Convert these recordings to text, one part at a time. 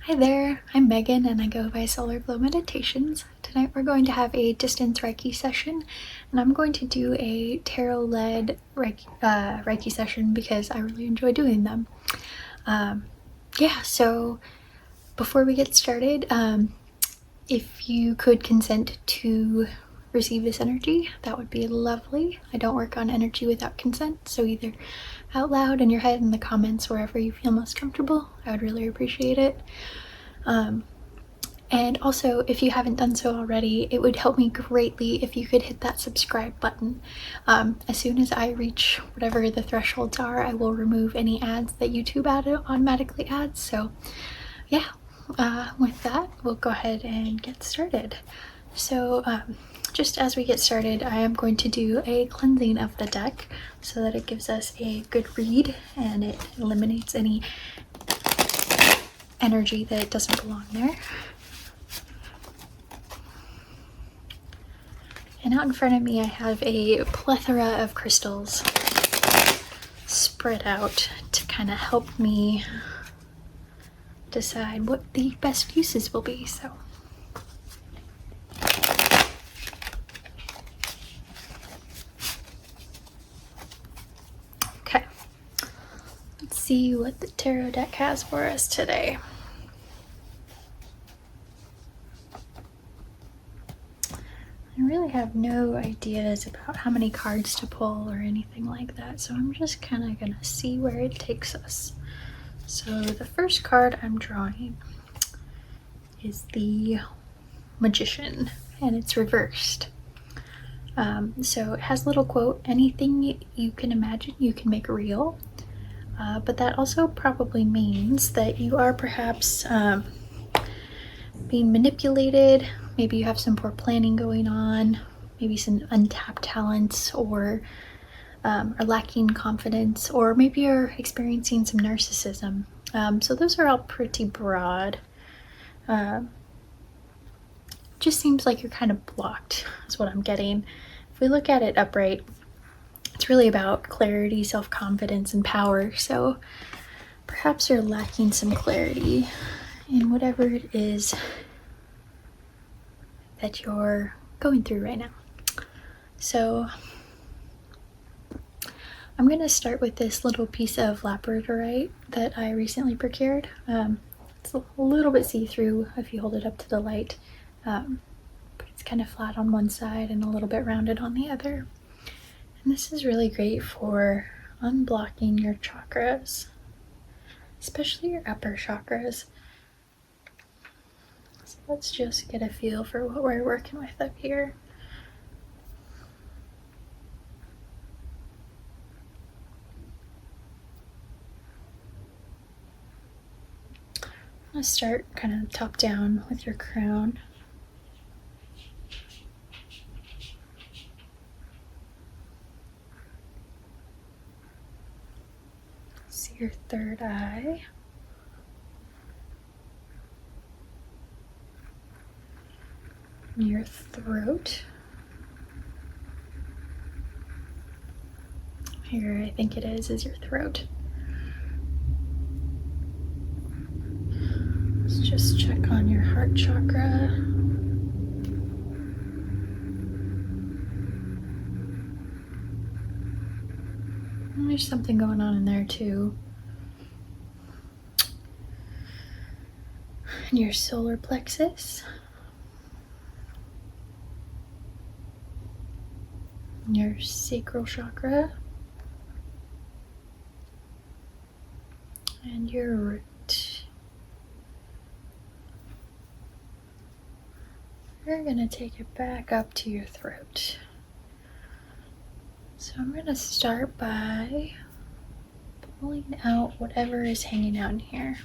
Hi there, I'm Megan and I go by Solar Glow Meditations. Tonight we're going to have a distance Reiki session, and I'm going to do a tarot-led Reiki session because I really enjoy doing them. So before we get started, if you could consent to receive this energy, that would be lovely. I don't work on energy without consent, so either out loud, in your head, in the comments, wherever you feel most comfortable, I would really appreciate it. And also, if you haven't done so already, it would help me greatly if you could hit that subscribe button. As soon as I reach whatever the thresholds are, I will remove any ads that YouTube automatically adds. So yeah, with that, we'll go ahead and get started. So just as we get started, I am going to do a cleansing of the deck so that it gives us a good read and it eliminates any energy that doesn't belong there. And out in front of me I have a plethora of crystals spread out to kind of help me decide what the best uses will be. So okay, let's see what the tarot deck has for us today. I really have no ideas about how many cards to pull or anything like that, so I'm just kind of gonna see where it takes us. So the first card I'm drawing is the Magician, and it's reversed. So it has a little quote: anything you can imagine you can make real. But that also probably means that you are perhaps being manipulated. Maybe you have some poor planning going on, maybe some untapped talents, or are lacking confidence, or maybe you're experiencing some narcissism. So those are all pretty broad. Just seems like you're kind of blocked, is what I'm getting. If we look at it upright, it's really about clarity, self-confidence, and power. So perhaps you're lacking some clarity in whatever it is that you're going through right now. So I'm going to start with this little piece of labradorite that I recently procured. It's a little bit see-through if you hold it up to the light, but it's kind of flat on one side and a little bit rounded on the other. And this is really great for unblocking your chakras, especially your upper chakras. So let's just get a feel for what we're working with up here. I'm going to start kind of top down with your crown. See your third eye. Your throat. Here, I think it is your throat. Let's just check on your heart chakra. And there's something going on in there too. And your solar plexus. Your sacral chakra. And your root. We're going to take it back up to your throat. So I'm going to start by pulling out whatever is hanging out in here.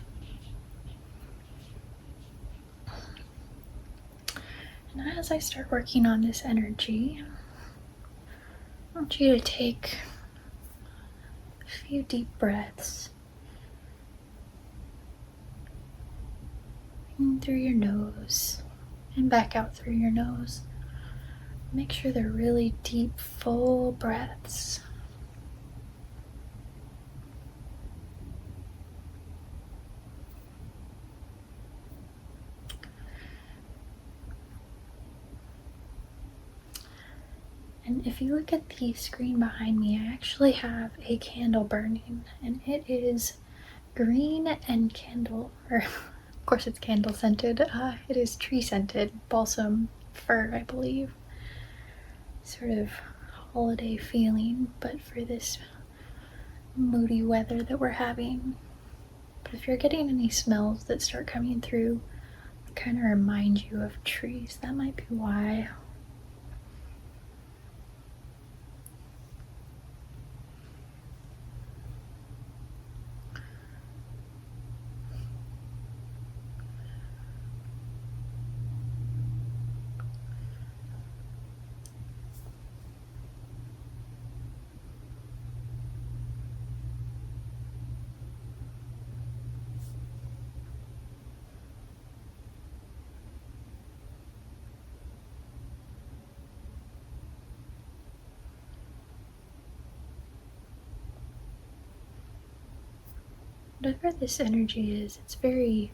And as I start working on this energy, I want you to take a few deep breaths in through your nose and back out through your nose. Make sure they're really deep, full breaths. And if you look at the screen behind me, I actually have a candle burning, and it is green and candle, or of course it's candle scented. It is tree scented, balsam fir, I believe. Sort of holiday feeling, but for this moody weather that we're having. But if you're getting any smells that start coming through, kind of remind you of trees, that might be why. Whatever this energy is, it's very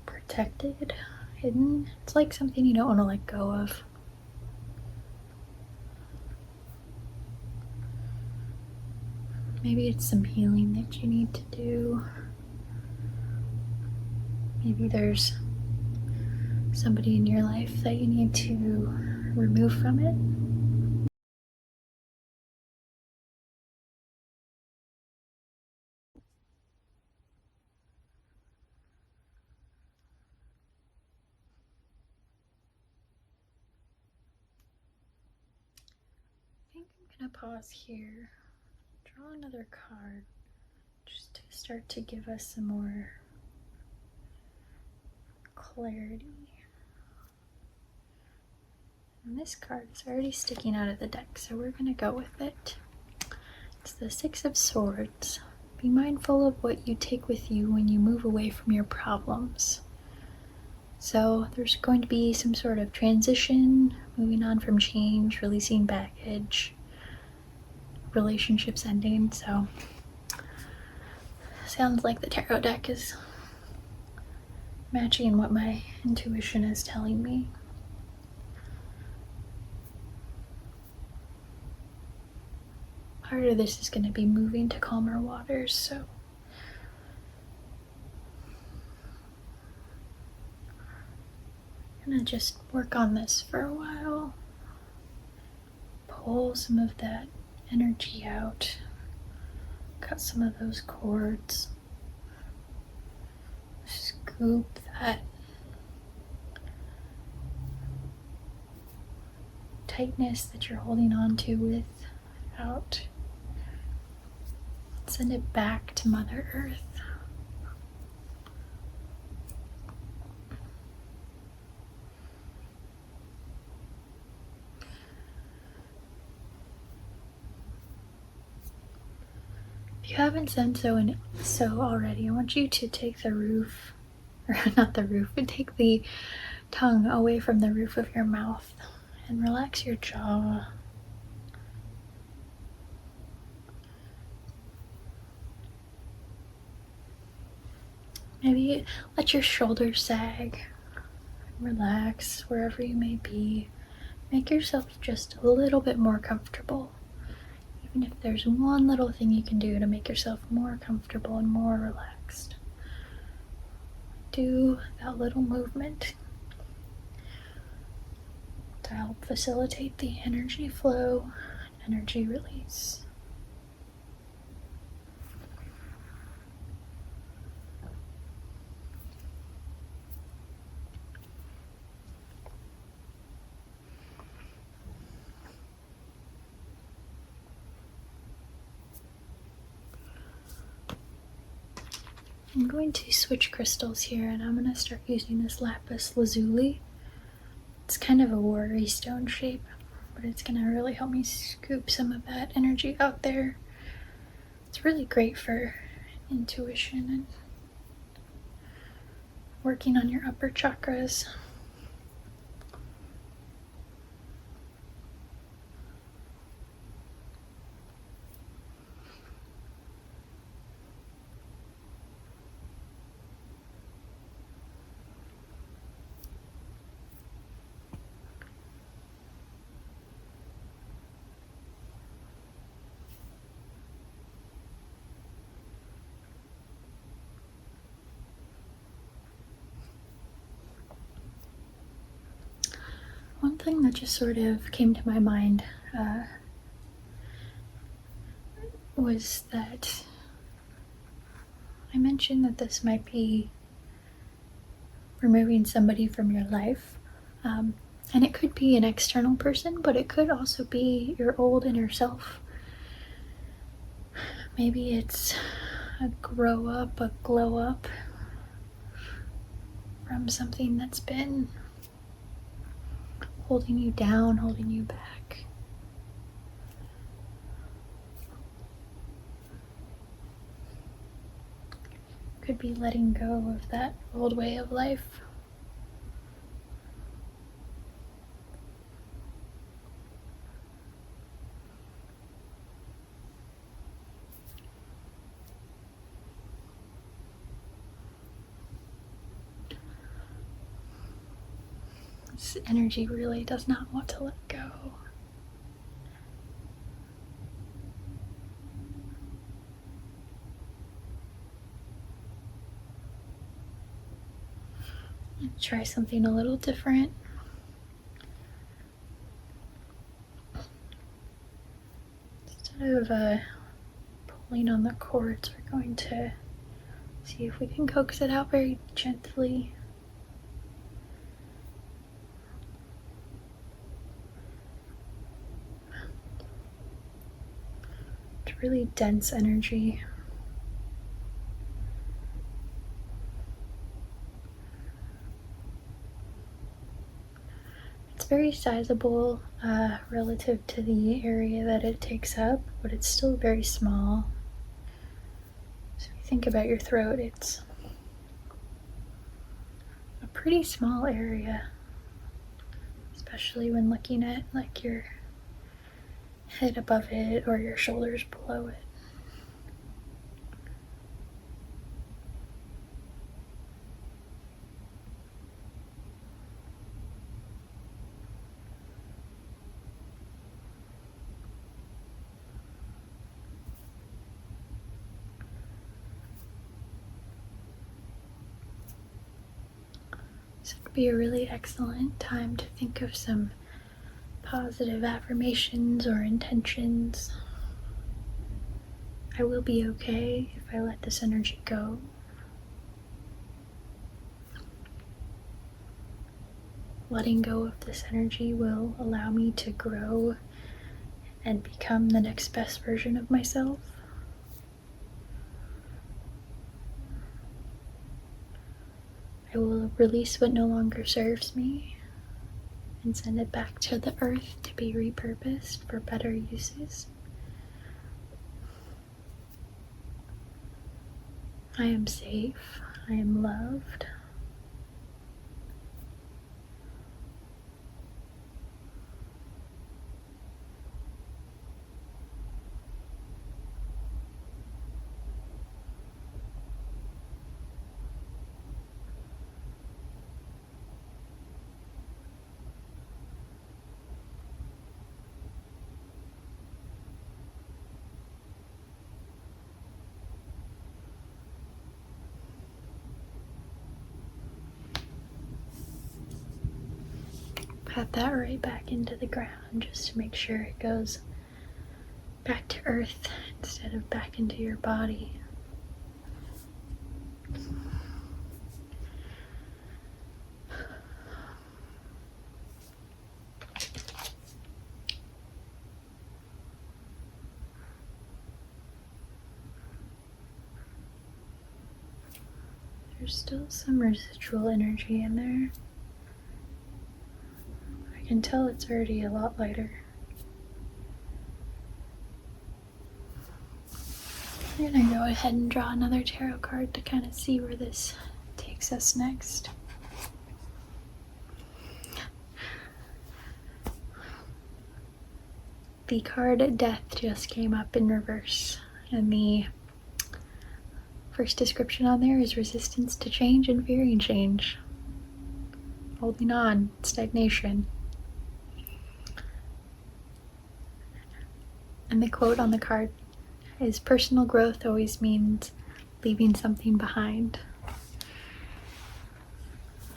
protected, hidden. It's like something you don't want to let go of. Maybe it's some healing that you need to do. Maybe there's somebody in your life that you need to remove from it. I think I'm gonna pause here, draw another card, just to start to give us some more clarity. And this card is already sticking out of the deck, so we're gonna go with it. It's the Six of Swords. Be mindful of what you take with you when you move away from your problems. So there's going to be some sort of transition, moving on from change, releasing baggage, relationships ending. So sounds like the tarot deck is matching what my intuition is telling me. Part of this is going to be moving to calmer waters, so I'm going to just work on this for a while. Pull some of that energy out. Cut some of those cords. Scoop that tightness that you're holding on to with out. Send it back to Mother Earth. If you haven't done so already, I want you to take the roof, or not the roof, but take the tongue away from the roof of your mouth and relax your jaw. Maybe let your shoulders sag. Relax wherever you may be. Make yourself just a little bit more comfortable. Even if there's one little thing you can do to make yourself more comfortable and more relaxed. Do that little movement to help facilitate the energy flow, energy release. I'm going to switch crystals here, and I'm going to start using this lapis lazuli. It's kind of a worry stone shape, but it's going to really help me scoop some of that energy out there. It's really great for intuition and working on your upper chakras. something that just sort of came to my mind was that I mentioned that this might be removing somebody from your life. And it could be an external person, but it could also be your old inner self. Maybe it's a grow up, a glow up from something that's been holding you down, holding you back. Could be letting go of that old way of life. This energy really does not want to let go. Let's try something a little different. Instead of pulling on the cords, we're going to see if we can coax it out very gently. It's really dense energy. It's very sizable relative to the area that it takes up, but it's still very small. So if you think about your throat, it's a pretty small area, especially when looking at like your head above it or your shoulders below it. So it would be a really excellent time to think of some positive affirmations or intentions. I will be okay if I let this energy go. Letting go of this energy will allow me to grow and become the next best version of myself. I will release what no longer serves me and send it back to the earth to be repurposed for better uses. I am safe. I am loved. Pat that right back into the ground just to make sure it goes back to earth instead of back into your body. There's still some residual energy in there. I can tell it's already a lot lighter. I'm gonna go ahead and draw another tarot card to kind of see where this takes us next. The card Death just came up in reverse, and the first description on there is resistance to change and fearing change. Holding on, stagnation. And the quote on the card is, personal growth always means leaving something behind.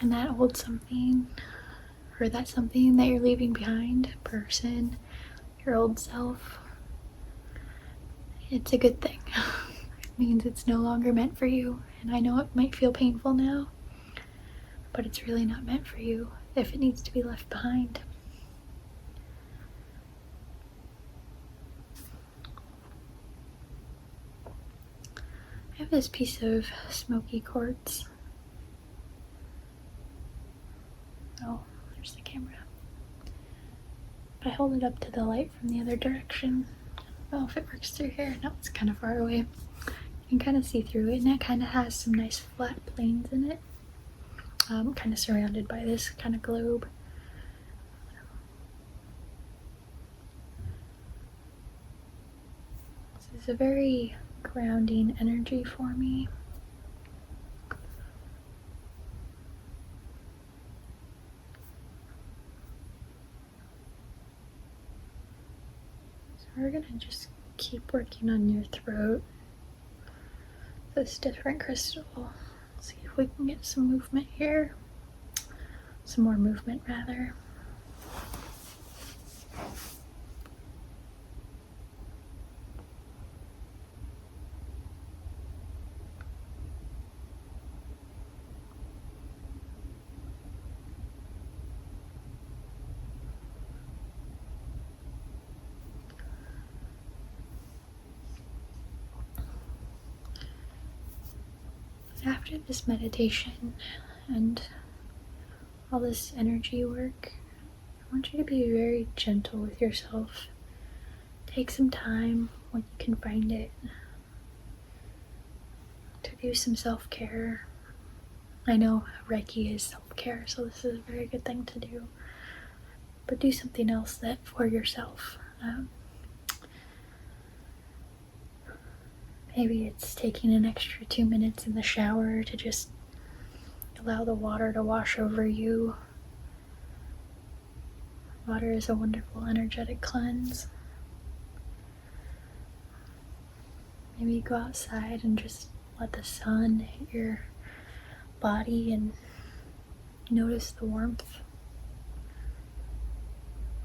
And that old something or that's something that you're leaving behind, person, your old self, it's a good thing. It means it's no longer meant for you. And I know it might feel painful now, but it's really not meant for you if it needs to be left behind. I have this piece of smoky quartz. Oh, there's the camera. But I hold it up to the light from the other direction. I don't know if it works through here. No, it's kind of far away. You can kind of see through it, and it kind of has some nice flat planes in it. Kind of surrounded by this kind of globe. This is a very grounding energy for me. So we're gonna just keep working on your throat. This different crystal. See if we can get some movement here. Some more movement, rather. After this meditation and all this energy work, I want you to be very gentle with yourself. Take some time when you can find it to do some self-care. I know Reiki is self-care, so this is a very good thing to do. But do something else that for yourself. Maybe it's taking an extra 2 minutes in the shower to just allow the water to wash over you. Water is a wonderful energetic cleanse. Maybe go outside and just let the sun hit your body and notice the warmth.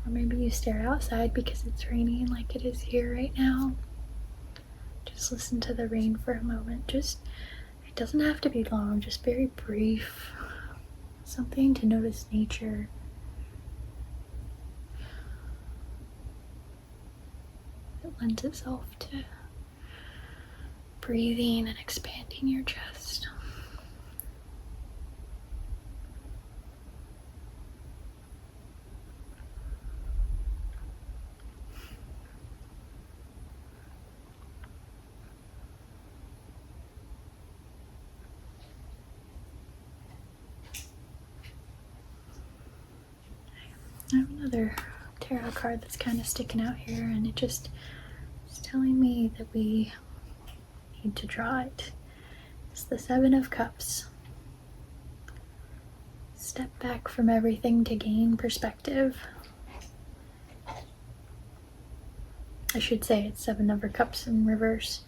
Or maybe you stare outside because it's raining like it is here right now. Just listen to the rain for a moment. It doesn't have to be long, just very brief. Something to notice nature. It lends itself to breathing and expanding your chest. I have another tarot card that's kind of sticking out here, and it's telling me that we need to draw it. It's the Seven of Cups. Step back from everything to gain perspective. I should say it's Seven of Cups in reverse.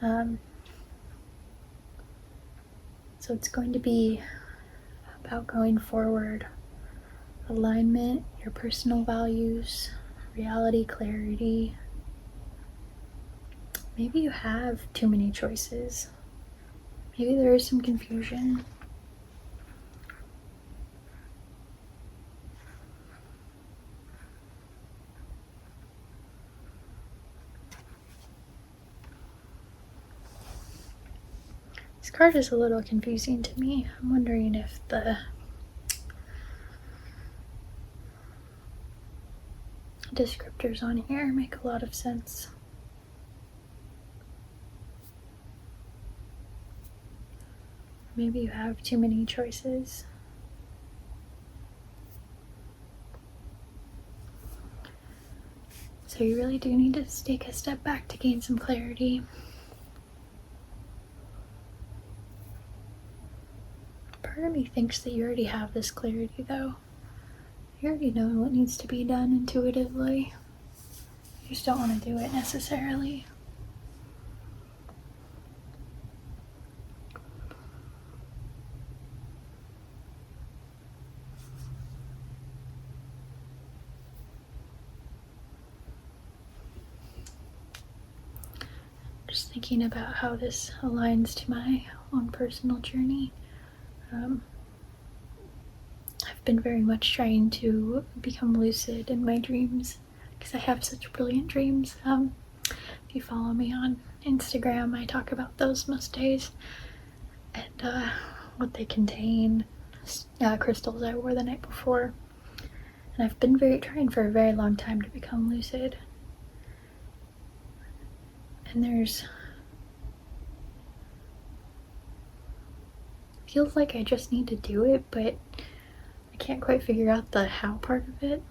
So it's going to be about going forward. Alignment, your personal values, reality, clarity. Maybe you have too many choices. Maybe there is some confusion. This card is a little confusing to me. I'm wondering if the descriptors on here make a lot of sense. Maybe you have too many choices. So you really do need to take a step back to gain some clarity. Part of me thinks that you already have this clarity, though. You already know what needs to be done intuitively. You just don't want to do it necessarily. just thinking about how this aligns to my own personal journey. I've been very much trying to become lucid in my dreams because I have such brilliant dreams. If you follow me on Instagram, I talk about those most days and what they contain, crystals I wore the night before. And I've been trying for a very long time to become lucid. And feels like I just need to do it, but I can't quite figure out the how part of it.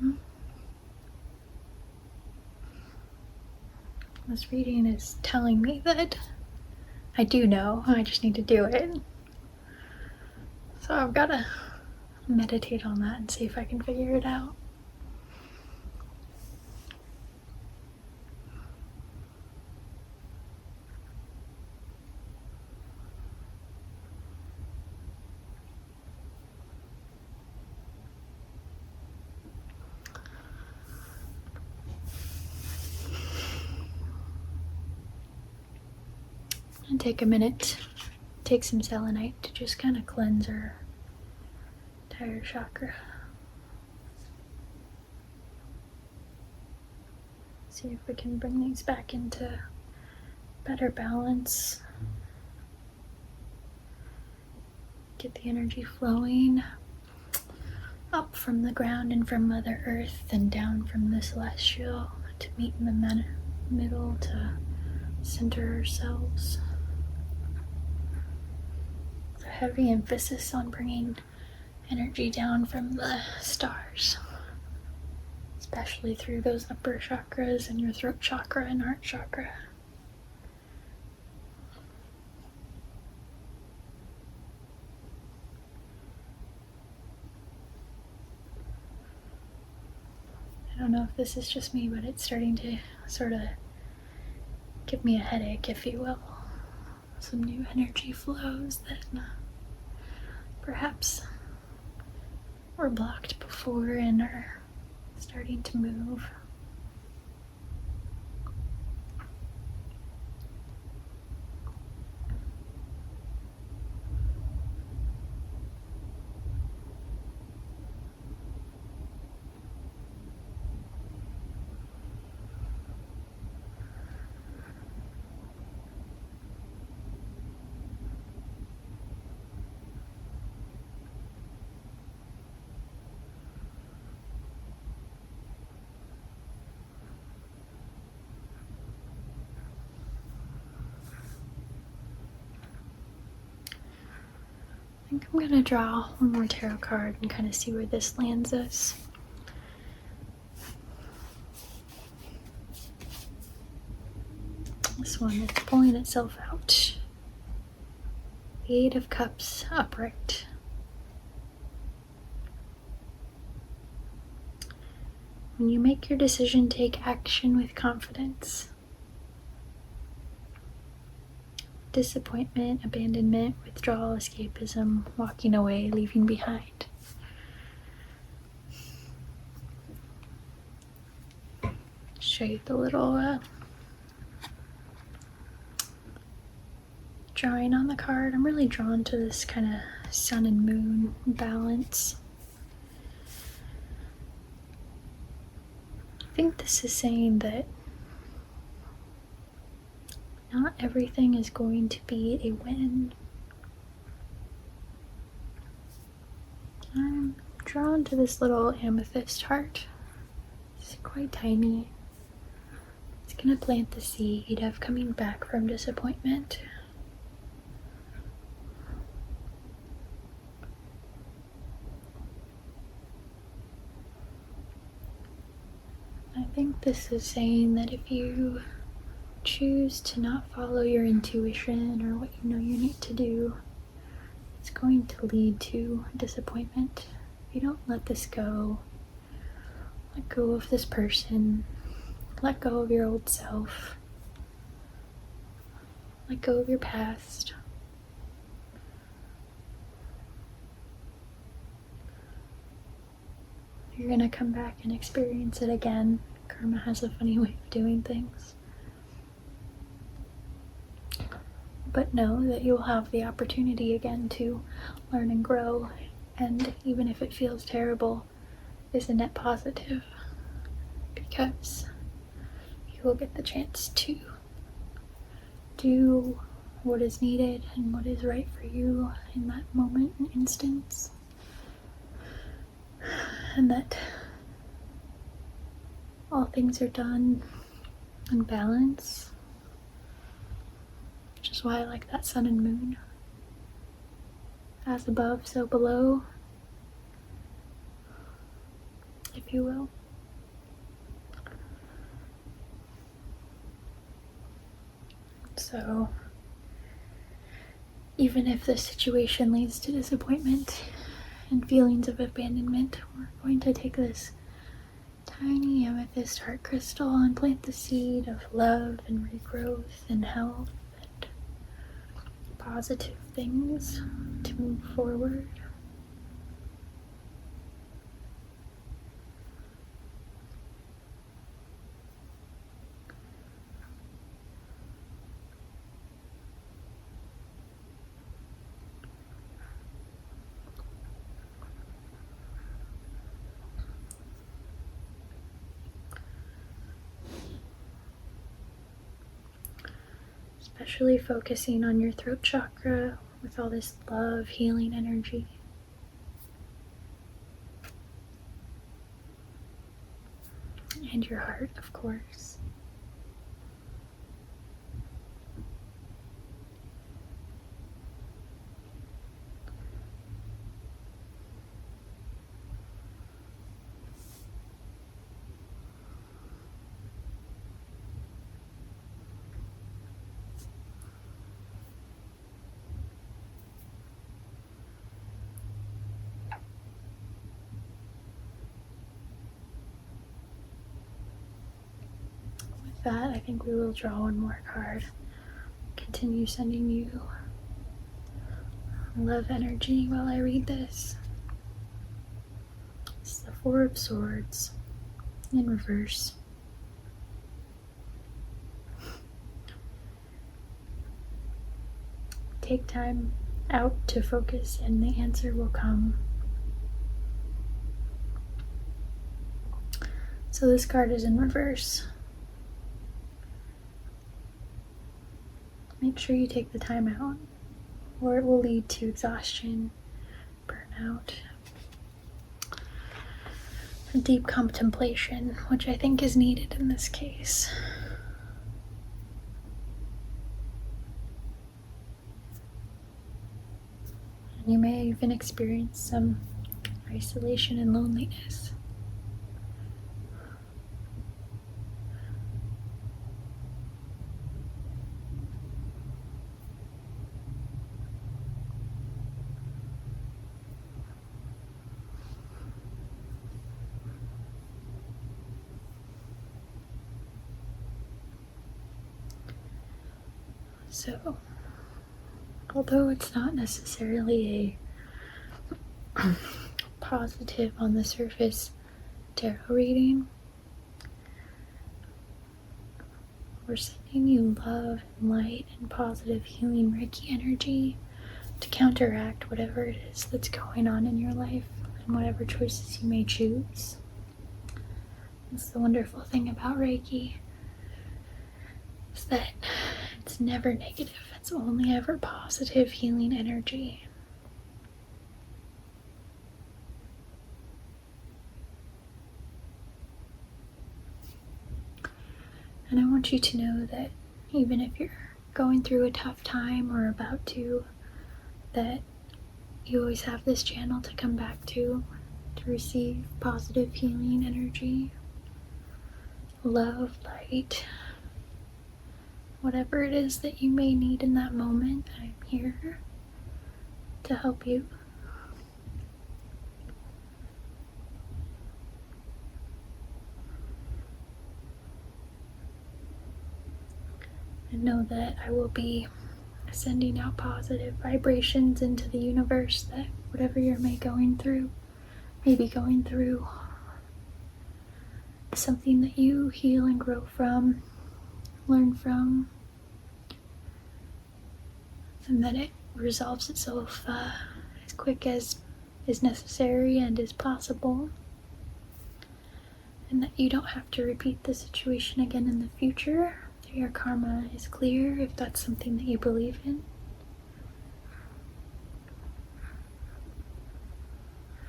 This reading is telling me that I do know, I just need to do it. So I've got to meditate on that and see if I can figure it out. And take a minute, take some selenite to just kind of cleanse our entire chakra. See if we can bring these back into better balance. Get the energy flowing up from the ground and from Mother Earth and down from the celestial to meet in the middle to center ourselves. There's a heavy emphasis on bringing energy down from the stars, especially through those upper chakras and your throat chakra and heart chakra. I don't know if this is just me, but it's starting to sort of give me a headache, if you will. Some new energy flows that perhaps were blocked before and are starting to move. I think I'm gonna draw one more tarot card and kind of see where this lands us. This one is pulling itself out. The Eight of Cups upright. When you make your decision, take action with confidence. Disappointment, abandonment, withdrawal, escapism, walking away, leaving behind. Show you the little drawing on the card. I'm really drawn to this kind of sun and moon balance. I think this is saying that not everything is going to be a win. I'm drawn to this little amethyst heart. It's quite tiny. It's gonna plant the seed of coming back from disappointment. I think this is saying that if you choose to not follow your intuition or what you know you need to do, it's going to lead to disappointment. If you don't let this go, let go of this person, let go of your old self, let go of your past. You're gonna come back and experience it again. Karma has a funny way of doing things. but know that you'll have the opportunity again to learn and grow, and even if it feels terrible, is a net positive, because you will get the chance to do what is needed and what is right for you in that moment and instance, and that all things are done in balance, which is why I like that sun and moon. As above, so below, if you will. So, even if the situation leads to disappointment and feelings of abandonment, we're going to take this tiny amethyst heart crystal and plant the seed of love and regrowth and health and positive things to move forward. Especially focusing on your throat chakra with all this love, healing energy. And your heart, of course. With that, I think we will draw one more card. Continue sending you love energy while I read this. It's the Four of Swords in reverse. Take time out to focus and the answer will come. So this card is in reverse. Make sure you take the time out, or it will lead to exhaustion, burnout, deep contemplation, which I think is needed in this case. And you may even experience some isolation and loneliness. So, although it's not necessarily a positive on the surface tarot reading, we're sending you love and light and positive healing Reiki energy to counteract whatever it is that's going on in your life and whatever choices you may choose. That's the wonderful thing about Reiki, is that it's never negative. It's only ever positive healing energy. And I want you to know that even if you're going through a tough time or about to, that you always have this channel to come back to receive positive healing energy, love, light, whatever it is that you may need in that moment. I'm here to help you. And know that I will be sending out positive vibrations into the universe, that whatever you're may be going through something that you heal and grow from, learn from, and that it resolves itself as quick as is necessary and is possible, and that you don't have to repeat the situation again in the future. That your karma is clear if that's something that you believe in,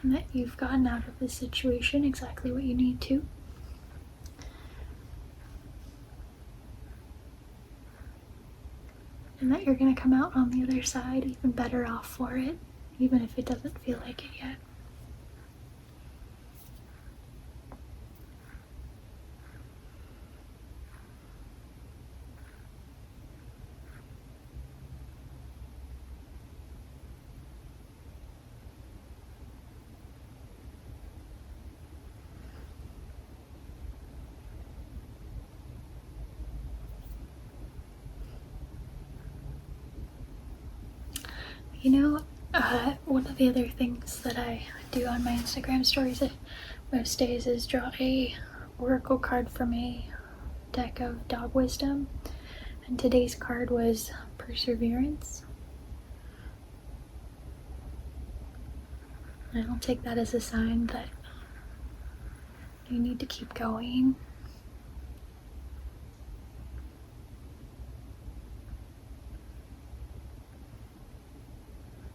and that you've gotten out of this situation exactly what you need to. And that you're going to come out on the other side even better off for it, even if it doesn't feel like it yet. You know, one of the other things that I do on my Instagram stories most days is draw a oracle card from a deck of dog wisdom, and today's card was perseverance. And I'll take that as a sign that you need to keep going.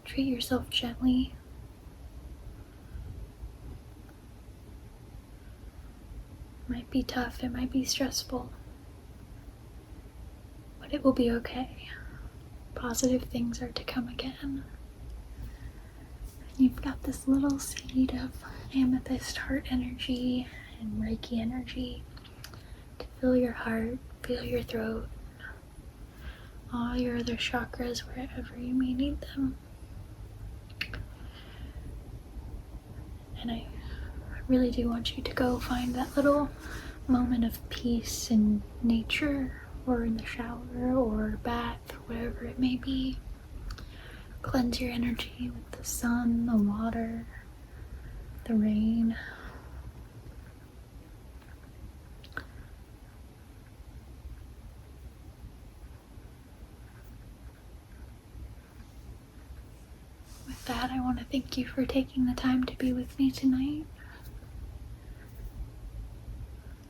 Treat yourself gently. It might be tough, it might be stressful, but it will be okay. Positive things are to come again. And you've got this little seed of amethyst heart energy and Reiki energy to fill your heart, fill your throat, all your other chakras wherever you may need them. And I really do want you to go find that little moment of peace in nature, or in the shower or bath, whatever it may be. Cleanse your energy with the sun, the water, the rain. With that, I want to thank you for taking the time to be with me tonight.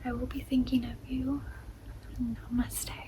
I will be thinking of you. Namaste.